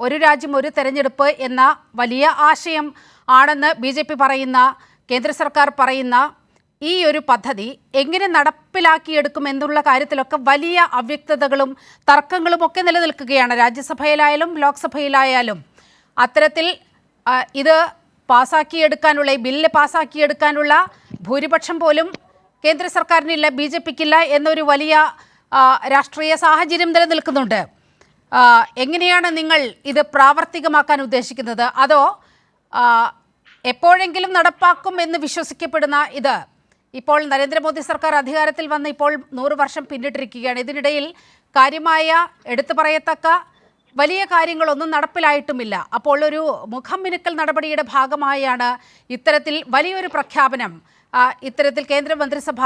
ഒരു രാജ്യം ഒരു തെരഞ്ഞെടുപ്പ് എന്ന വലിയ ആശയം ആണെന്ന് BJP പറയുന്ന, കേന്ദ്ര സർക്കാർ പറയുന്ന ഈ ഒരു പദ്ധതി എങ്ങനെ നടപ്പിലാക്കിയെടുക്കും എന്നുള്ള കാര്യത്തിലൊക്കെ വലിയ അവ്യക്തതകളും തർക്കങ്ങളും ഒക്കെ നിലനിൽക്കുകയാണ്. രാജ്യസഭയിലായാലും ലോക്സഭയിലായാലും അത്തരത്തിൽ ഇത് പാസ്സാക്കിയെടുക്കാനുള്ള, ഈ ബില്ല് പാസ്സാക്കിയെടുക്കാനുള്ള ഭൂരിപക്ഷം പോലും കേന്ദ്ര സർക്കാരിനില്ല, BJPക്കില്ല എന്നൊരു വലിയ രാഷ്ട്രീയ സാഹചര്യം നിലനിൽക്കുന്നുണ്ട്. എങ്ങനെയാണ് നിങ്ങൾ ഇത് പ്രാവർത്തികമാക്കാൻ ഉദ്ദേശിക്കുന്നത്? അതോ എപ്പോഴെങ്കിലും നടപ്പാക്കും എന്ന് വിശ്വസിക്കപ്പെടുന്ന ഇത് ഇപ്പോൾ നരേന്ദ്രമോദി സർക്കാർ അധികാരത്തിൽ വന്ന് ഇപ്പോൾ 100 വർഷം പിന്നിട്ടിരിക്കുകയാണ്. ഇതിനിടയിൽ കാര്യമായ എടുത്തു പറയത്തക്ക വലിയ കാര്യങ്ങളൊന്നും നടപ്പിലായിട്ടുമില്ല. അപ്പോൾ ഒരു മുഖം മിനുക്കൽ നടപടിയുടെ ഭാഗമായാണ് ഇത്തരത്തിൽ വലിയൊരു പ്രഖ്യാപനം ഇത്തരത്തിൽ കേന്ദ്രമന്ത്രിസഭ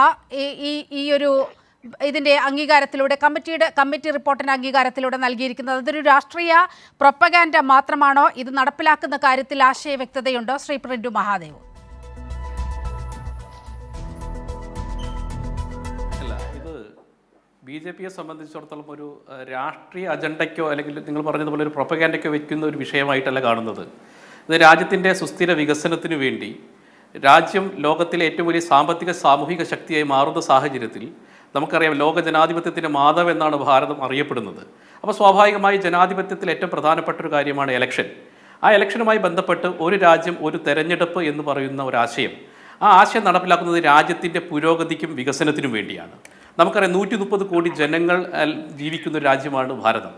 ഈ ഒരു ഇതിൻ്റെ അംഗീകാരത്തിലൂടെ കമ്മിറ്റി റിപ്പോർട്ടിൻ്റെ അംഗീകാരത്തിലൂടെ നൽകിയിരിക്കുന്നത്. അതൊരു രാഷ്ട്രീയ പ്രൊപ്പഗാൻഡ മാത്രമാണോ? ഇത് നടപ്പിലാക്കുന്ന കാര്യത്തിൽ ആശയ വ്യക്തതയുണ്ടോ? ശ്രീ പ്രിന്റു മഹാദേവ്. അല്ല, ഇത് BJPയെ സംബന്ധിച്ചിടത്തോളം ഒരു രാഷ്ട്രീയ അജണ്ടയ്ക്കോ അല്ലെങ്കിൽ നിങ്ങൾ പറഞ്ഞതുപോലെ ഒരു പ്രൊപ്പഗാൻഡയ്ക്കോ വയ്ക്കുന്ന ഒരു വിഷയമായിട്ടല്ല കാണുന്നത്. ഇത് രാജ്യത്തിൻ്റെ സുസ്ഥിര വികസനത്തിനു വേണ്ടി രാജ്യം ലോകത്തിലെ ഏറ്റവും വലിയ സാമ്പത്തിക സാമൂഹിക ശക്തിയായി മാറുന്ന സാഹചര്യത്തിൽ നമുക്കറിയാം, ലോക ജനാധിപത്യത്തിൻ്റെ മാതാവ് എന്നാണ് ഭാരതം അറിയപ്പെടുന്നത്. അപ്പോൾ സ്വാഭാവികമായി ജനാധിപത്യത്തിൽ ഏറ്റവും പ്രധാനപ്പെട്ട ഒരു കാര്യമാണ് ഇലക്ഷൻ. ആ ഇലക്ഷനുമായി ബന്ധപ്പെട്ട് ഒരു രാജ്യം ഒരു തെരഞ്ഞെടുപ്പ് എന്ന് പറയുന്ന ഒരാശയം, ആ ആശയം നടപ്പിലാക്കുന്നത് രാജ്യത്തിൻ്റെ പുരോഗതിക്കും വികസനത്തിനും വേണ്ടിയാണ്. നമുക്കറിയാം 130 കോടി ജനങ്ങൾ ജീവിക്കുന്ന ഒരു രാജ്യമാണ് ഭാരതം.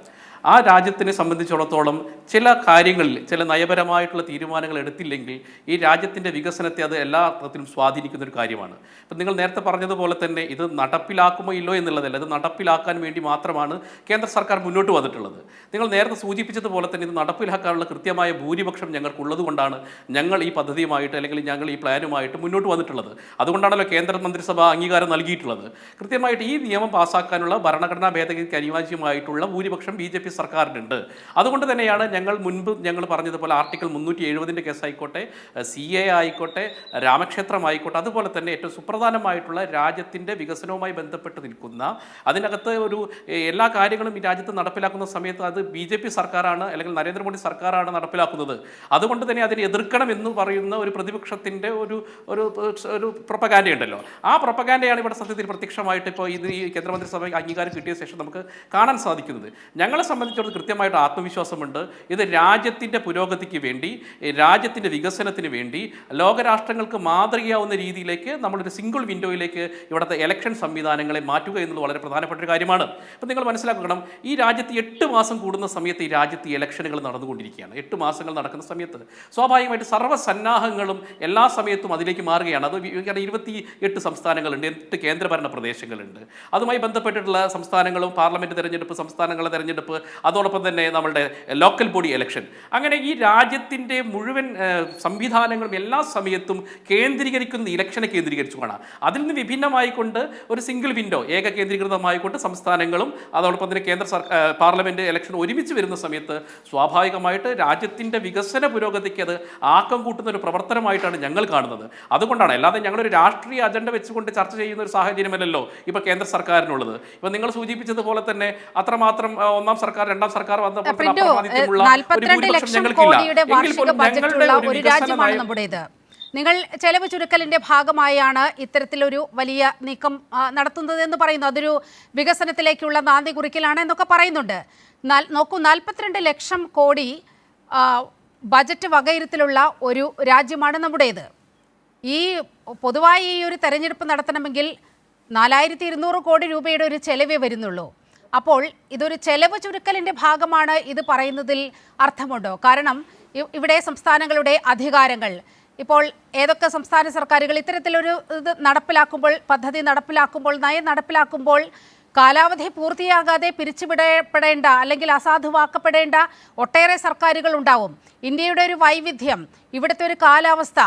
ആ രാജ്യത്തിനെ സംബന്ധിച്ചിടത്തോളം ചില കാര്യങ്ങളിൽ ചില നയപരമായിട്ടുള്ള തീരുമാനങ്ങൾ എടുത്തില്ലെങ്കിൽ ഈ രാജ്യത്തിൻ്റെ വികസനത്തെ അത് എല്ലാ അർത്ഥത്തിലും സ്വാധീനിക്കുന്ന ഒരു കാര്യമാണ്. ഇപ്പം നിങ്ങൾ നേരത്തെ പറഞ്ഞതുപോലെ തന്നെ ഇത് നടപ്പിലാക്കുമോ ഇല്ലോ എന്നുള്ളതല്ല, ഇത് നടപ്പിലാക്കാൻ വേണ്ടി മാത്രമാണ് കേന്ദ്ര സർക്കാർ മുന്നോട്ട് വന്നിട്ടുള്ളത്. നിങ്ങൾ നേരത്തെ സൂചിപ്പിച്ചതുപോലെ തന്നെ ഇത് നടപ്പിലാക്കാനുള്ള കൃത്യമായ ഭൂരിപക്ഷം ഞങ്ങൾക്കുള്ളത് കൊണ്ടാണ് ഞങ്ങൾ ഈ പദ്ധതിയുമായിട്ട് അല്ലെങ്കിൽ ഞങ്ങൾ ഈ പ്ലാനുമായിട്ട് മുന്നോട്ട് വന്നിട്ടുള്ളത്. അതുകൊണ്ടാണല്ലോ കേന്ദ്ര മന്ത്രിസഭ അംഗീകാരം നൽകിയിട്ടുള്ളത്. കൃത്യമായിട്ട് ഈ നിയമം പാസ്സാക്കാനുള്ള ഭരണഘടനാ ഭേദഗതിക്ക് അനിവാര്യമായിട്ടുള്ള ഭൂരിപക്ഷം BJP സർക്കാരിനുണ്ട്. അതുകൊണ്ട് തന്നെയാണ് ഞങ്ങൾ പറഞ്ഞതുപോലെ ആർട്ടിക്കിൾ 370 കേസായിക്കോട്ടെ, CA ആയിക്കോട്ടെ, രാമക്ഷേത്രം ആയിക്കോട്ടെ, അതുപോലെ തന്നെ ഏറ്റവും സുപ്രധാനമായിട്ടുള്ള രാജ്യത്തിൻ്റെ വികസനവുമായി ബന്ധപ്പെട്ട് നിൽക്കുന്ന അതിനകത്ത് ഒരു എല്ലാ കാര്യങ്ങളും ഈ രാജ്യത്ത് നടപ്പിലാക്കുന്ന സമയത്ത് അത് BJP സർക്കാരാണ് അല്ലെങ്കിൽ നരേന്ദ്രമോദി സർക്കാരാണ് നടപ്പിലാക്കുന്നത്. അതുകൊണ്ട് തന്നെ അതിനെ എതിർക്കണം എന്ന് പറയുന്ന ഒരു പ്രതിപക്ഷത്തിൻ്റെ ഒരു പ്രൊപ്പഗാൻഡയുണ്ടല്ലോ. ആ പ്രൊപ്പഗാൻഡയാണ് ഇവിടെ സത്യത്തിൽ പ്രത്യക്ഷമായിട്ട് ഇപ്പോൾ ഇത് ഈ കേന്ദ്രമന്ത്രിസഭ അംഗീകാരം കിട്ടിയ ശേഷം നമുക്ക് കാണാൻ സാധിക്കുന്നത്. ഞങ്ങളെ സംബന്ധിച്ചിടത്തോളം കൃത്യമായിട്ട് ആത്മവിശ്വാസമുണ്ട്. ഇത് രാജ്യത്തിൻ്റെ പുരോഗതിക്ക് വേണ്ടി, രാജ്യത്തിൻ്റെ വികസനത്തിന് വേണ്ടി ലോകരാഷ്ട്രങ്ങൾക്ക് മാതൃകയാവുന്ന രീതിയിലേക്ക് നമ്മളൊരു സിംഗിൾ വിൻഡോയിലേക്ക് ഇവിടുത്തെ ഇലക്ഷൻ സംവിധാനങ്ങളെ മാറ്റുക എന്നുള്ളത് വളരെ പ്രധാനപ്പെട്ട ഒരു കാര്യമാണ്. അപ്പം നിങ്ങൾ മനസ്സിലാക്കണം, ഈ രാജ്യത്ത് 8 മാസം കൂടുന്ന സമയത്ത് ഈ രാജ്യത്ത് ഇലക്ഷനുകൾ നടന്നുകൊണ്ടിരിക്കുകയാണ്. 8 മാസങ്ങൾ നടക്കുന്ന സമയത്ത് സ്വാഭാവികമായിട്ട് സർവ്വസന്നാഹങ്ങളും എല്ലാ സമയത്തും അതിലേക്ക് മാറുകയാണ്. അത് 28 സംസ്ഥാനങ്ങളുണ്ട്, 8 കേന്ദ്രഭരണ പ്രദേശങ്ങളുണ്ട്. അതുമായി ബന്ധപ്പെട്ടിട്ടുള്ള സംസ്ഥാനങ്ങളും പാർലമെൻറ്റ് തെരഞ്ഞെടുപ്പ്, സംസ്ഥാനങ്ങളുടെ തെരഞ്ഞെടുപ്പ്, അതോടൊപ്പം തന്നെ നമ്മളുടെ ലോക്കൽ ബോഡി ഇലക്ഷൻ, അങ്ങനെ ഈ രാജ്യത്തിൻ്റെ മുഴുവൻ സംവിധാനങ്ങളും എല്ലാ സമയത്തും കേന്ദ്രീകരിക്കുന്ന ഇലക്ഷനെ കേന്ദ്രീകരിച്ചു കാണാം. അതിൽ നിന്ന് വിഭിന്നമായിക്കൊണ്ട് ഒരു സിംഗിൾ വിൻഡോ ഏക കേന്ദ്രീകൃതമായിക്കൊണ്ട് സംസ്ഥാനങ്ങളും അതോടൊപ്പം തന്നെ പാർലമെൻറ്റ് ഇലക്ഷൻ ഒരുമിച്ച് വരുന്ന സമയത്ത് സ്വാഭാവികമായിട്ട് രാജ്യത്തിൻ്റെ വികസന പുരോഗതിക്ക് അത് ആക്കം കൂട്ടുന്ന ഒരു പ്രവർത്തനമായിട്ടാണ് ഞങ്ങൾ കാണുന്നത്. അതുകൊണ്ടാണ്, അല്ലാതെ ഞങ്ങളൊരു രാഷ്ട്രീയ അജണ്ട വെച്ചുകൊണ്ട് ചർച്ച ചെയ്യുന്ന ഒരു സാഹചര്യമല്ലല്ലോ ഇപ്പോൾ കേന്ദ്ര സർക്കാരിനുള്ളത്. ഇപ്പം നിങ്ങൾ സൂചിപ്പിച്ചതുപോലെ തന്നെ അത്രമാത്രം ഒന്നാം സർക്കാർ രണ്ടാം സർക്കാർ വന്നപ്പോൾ നിങ്ങൾ ചെലവ് ചുരുക്കലിന്റെ ഭാഗമായാണ് ഇത്തരത്തിലൊരു വലിയ നീക്കം നടത്തുന്നതെന്ന് പറയുന്നു. അതൊരു വികസനത്തിലേക്കുള്ള നാന്ദി കുറിക്കലാണ് എന്നൊക്കെ പറയുന്നുണ്ട്. നോക്കൂ, 42 ലക്ഷം കോടി ബജറ്റ് വകയിരുത്തലുള്ള ഒരു രാജ്യമാണ് നമ്മുടേത്. ഈ പൊതുവായി ഈ ഒരു തെരഞ്ഞെടുപ്പ് നടത്തണമെങ്കിൽ 4200 കോടി രൂപയുടെ ഒരു ചെലവേ വരുന്നുള്ളൂ. അപ്പോൾ ഇതൊരു ചെലവ് ചുരുക്കലിൻ്റെ ഭാഗമാണ് ഇത് പറയുന്നതിൽ അർത്ഥമുണ്ടോ? കാരണം ഇവിടെ സംസ്ഥാനങ്ങളുടെ അധികാരങ്ങൾ, ഇപ്പോൾ ഏതൊക്കെ സംസ്ഥാന സർക്കാരുകൾ ഇത്തരത്തിലൊരു ഇത് നടപ്പിലാക്കുമ്പോൾ, പദ്ധതി നടപ്പിലാക്കുമ്പോൾ, നയം നടപ്പിലാക്കുമ്പോൾ കാലാവധി പൂർത്തിയാകാതെ പിരിച്ചുവിടപ്പെടേണ്ട അല്ലെങ്കിൽ അസാധുവാക്കപ്പെടേണ്ട ഒട്ടേറെ സർക്കാരുകൾ ഉണ്ടാവും. ഇന്ത്യയുടെ ഒരു വൈവിധ്യം, ഇവിടുത്തെ ഒരു കാലാവസ്ഥ,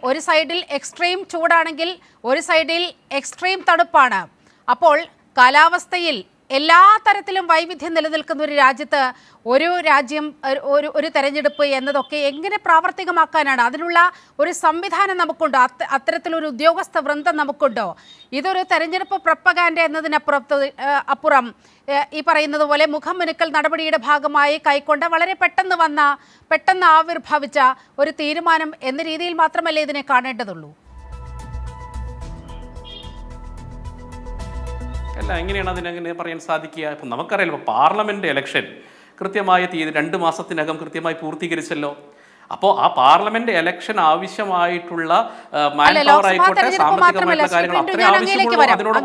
ഒരു സൈഡിൽ എക്സ്ട്രീം ചൂടാണെങ്കിൽ ഒരു സൈഡിൽ എക്സ്ട്രീം തണുപ്പാണ്. അപ്പോൾ കാലാവസ്ഥയിൽ എല്ലാ തരത്തിലും വൈവിധ്യം നിലനിൽക്കുന്ന ഒരു രാജ്യത്ത് ഒരു രാജ്യം ഒരു തെരഞ്ഞെടുപ്പ് എന്നതൊക്കെ എങ്ങനെ പ്രാവർത്തികമാക്കാനാണ്? അതിനുള്ള ഒരു സംവിധാനം നമുക്കുണ്ടോ? അത്തരത്തിലൊരു ഉദ്യോഗസ്ഥ വൃന്ദം നമുക്കുണ്ടോ? ഇതൊരു തെരഞ്ഞെടുപ്പ് പ്രൊപ്പഗാൻഡ അപ്പുറം ഈ പറയുന്നത് പോലെ മുഖം മിനുക്കൽ നടപടിയുടെ ഭാഗമായി കൈക്കൊണ്ട വളരെ പെട്ടെന്ന് ആവിർഭവിച്ച ഒരു തീരുമാനം എന്ന രീതിയിൽ മാത്രമല്ലേ ഇതിനെ കാണേണ്ടതുള്ളൂ? അല്ല, എങ്ങനെയാണ് അതിനങ്ങനെ പറയാൻ സാധിക്കുക? ഇപ്പം നമുക്കറിയാലോ, പാർലമെൻറ്റ് ഇലക്ഷൻ കൃത്യമായ തീയതി 2 മാസത്തിനകം കൃത്യമായി പൂർത്തീകരിച്ചല്ലോ. അപ്പോൾ ആ പാർലമെന്റ് ഇലക്ഷൻ ആവശ്യമായിട്ടുള്ള മാൻ പവർ ആയിക്കോട്ടെ, സാമ്പത്തികമായിട്ടുള്ള കാര്യങ്ങൾ അത്രയും ആവശ്യമുള്ളൂ. അതിനോട്